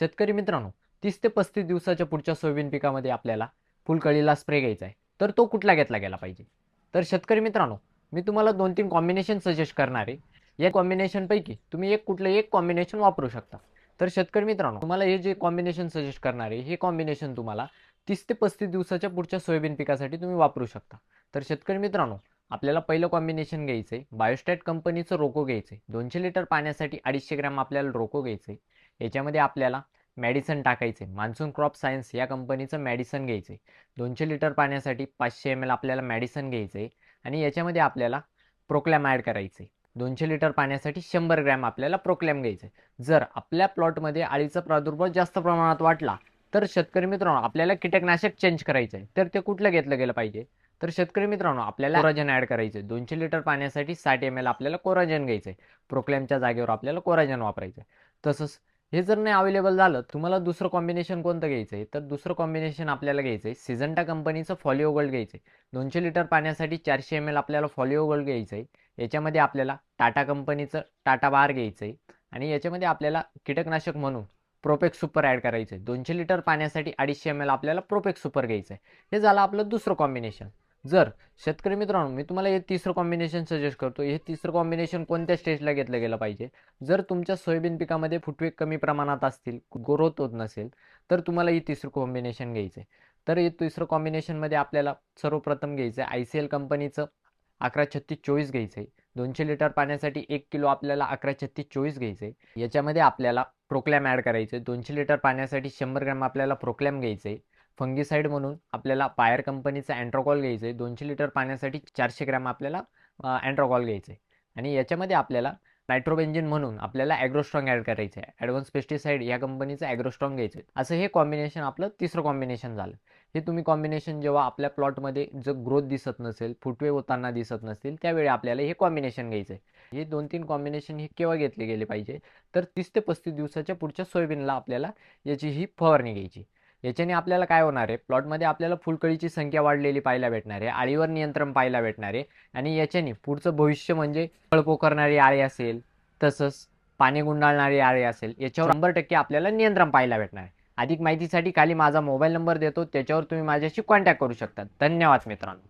शेतकरी मित्रांनो, 30 ते 35 दिवसाच्या पुढच्या सोयाबीन पिकामध्ये आपल्याला फुलकळीला स्प्रे घ्यायचा आहे. तर तो कुठला घेतला गेला पाहिजे? तर शेतकरी मित्रांनो, मी तुम्हाला 2-3 कॉम्बिनेशन सजेस्ट करणार आहे. या कॉम्बिनेशनपैकी तुम्ही कुठलंही एक कॉम्बिनेशन वापरू शकता. तर शेतकरी मित्रांनो, तुम्हाला हे जे कॉम्बिनेशन सजेस्ट करणार आहे, हे कॉम्बिनेशन तुम्हाला 30 ते 35 दिवसाच्या पुढच्या सोयाबीन पिकासाठी तुम्ही वापरू शकता. तर शेतकरी मित्रांनो, आपल्याला पहिलं कॉम्बिनेशन घ्यायचं आहे. बायोस्टॅट कंपनीचं रोको घ्यायचं आहे. 200 लिटर पाण्यासाठी 250 ग्रॅम आपल्याला रोको घ्यायचं आहे. याच्यामध्ये आपल्याला मेडिसन टाकायचे. मान्सून क्रॉप सायन्स या कंपनीचं मेडिसन घ्यायचं आहे. 200 लिटर पाण्यासाठी 500 ml आपल्याला मेडिसन घ्यायचं आहे आणि याच्यामध्ये आपल्याला प्रोक्लॅम ॲड करायचं आहे. 200 लिटर पाण्यासाठी 100 ग्रॅम आपल्याला प्रोक्लॅम घ्यायचं आहे. जर आपल्या प्लॉटमध्ये अळीचा प्रादुर्भाव जास्त प्रमाणात वाटला तर शेतकरी मित्रांनो आपल्याला कीटकनाशक चेंज करायचं आहे. तर ते कुठलं घेतलं गेलं पाहिजे? तर शेतकरी मित्रांनो आपल्याला कोराजन ॲड करायचं आहे. 200 लिटर पाण्यासाठी 60 ml आपल्याला कोराजन घ्यायचं आहे. प्रोक्लॅमच्या जागेवर आपल्याला कोराजन वापरायचं आहे. तसंच हे जर नाही अवेलेबल झालं तुम्हाला दुसरं कॉम्बिनेशन कोणतं घ्यायचं आहे? तर दुसरं कॉम्बिनेशन आपल्याला घ्यायचं आहे सिजंटा कंपनीचं फॉलिओ गोल्ड घ्यायचं आहे. 200 लिटर पाण्यासाठी 400 ml आपल्याला फॉलिओ गोल्ड घ्यायचं आहे. याच्यामध्ये आपल्याला टाटा कंपनीचं टाटा बार घ्यायचं आहे आणि याच्यामध्ये आपल्याला कीटकनाशक म्हणून प्रोपेक्स सुपर ॲड करायचं आहे. 200 लिटर पाण्यासाठी 250 ml आपल्याला प्रोपेक्स सुपर घ्यायचं आहे. हे झालं आपलं दुसरं कॉम्बिनेशन. जर शेतकरी मित्रांनो मी तुम्हाला हे तिसरं कॉम्बिनेशन सजेस्ट करतो. हे तिसरं कॉम्बिनेशन कोणत्या स्टेजला घेतलं गेलं पाहिजे? जर तुमच्या सोयाबीन पिकामध्ये फुटवे कमी प्रमाणात असतील, ग्रोथ होत नसेल, तर तुम्हाला ही तिसरं कॉम्बिनेशन घ्यायचं आहे. तर हे तिसरं कॉम्बिनेशनमध्ये आपल्याला सर्वप्रथम घ्यायचं आहे ICL कंपनीचं 11-36-24 घ्यायचं आहे. 200 लिटर पाण्यासाठी 1 किलो आपल्याला 11-36-24 घ्यायचं आहे. याच्यामध्ये आपल्याला प्रोक्लॅम ॲड करायचं आहे. 200 लिटर पाण्यासाठी 100 ग्रॅम आपल्याला प्रोक्लॅम घ्यायचं आहे. फंगीसाईड म्हणून आपल्याला बायर कंपनीचा अँट्रोकॉल घ्यायचं आहे. 200 लिटर पाण्यासाठी 400 ग्रॅम आपल्याला अँट्रोकॉल घ्यायचं आहे आणि याच्यामध्ये आपल्याला नायट्रोबेन्झिन म्हणून आपल्याला ॲग्रोस्ट्रॉंग ॲड करायचं आहे. ॲडव्हान्स पेस्टिसाइड या कंपनीचं ॲग्रोस्ट्रॉंग घ्यायचं आहे. असं हे कॉम्बिनेशन आपलं तिसरं कॉम्बिनेशन झालं. हे तुम्ही कॉम्बिनेशन जेव्हा आपल्या प्लॉटमध्ये जर ग्रोथ दिसत नसेल, फुटवे होताना दिसत नसतील, त्यावेळी आपल्याला हे कॉम्बिनेशन घ्यायचं आहे. हे 2-3 कॉम्बिनेशन हे केव्हा घेतले गेले पाहिजे? तर 30 ते 35 दिवसाच्या पुढच्या सोयाबीनला आपल्याला याची ही फवारणी घ्यायची. याच्याने आपल्याला काय होणार आहे? प्लॉटमध्ये आपल्याला फुलकळीची संख्या वाढलेली पाहायला भेटणार आहे. अळीवर नियंत्रण पाहायला भेटणार आहे आणि याच्याने पुढचं भविष्य म्हणजे फळ पोखरणारी आळी असेल, तसंच पाणी गुंडाळणारी आळी असेल, याच्यावर 100% आपल्याला नियंत्रण पाहायला भेटणार आहे. अधिक माहितीसाठी खाली माझा मोबाईल नंबर देतो, त्याच्यावर तुम्ही माझ्याशी कॉन्टॅक्ट करू शकता. धन्यवाद मित्रांनो.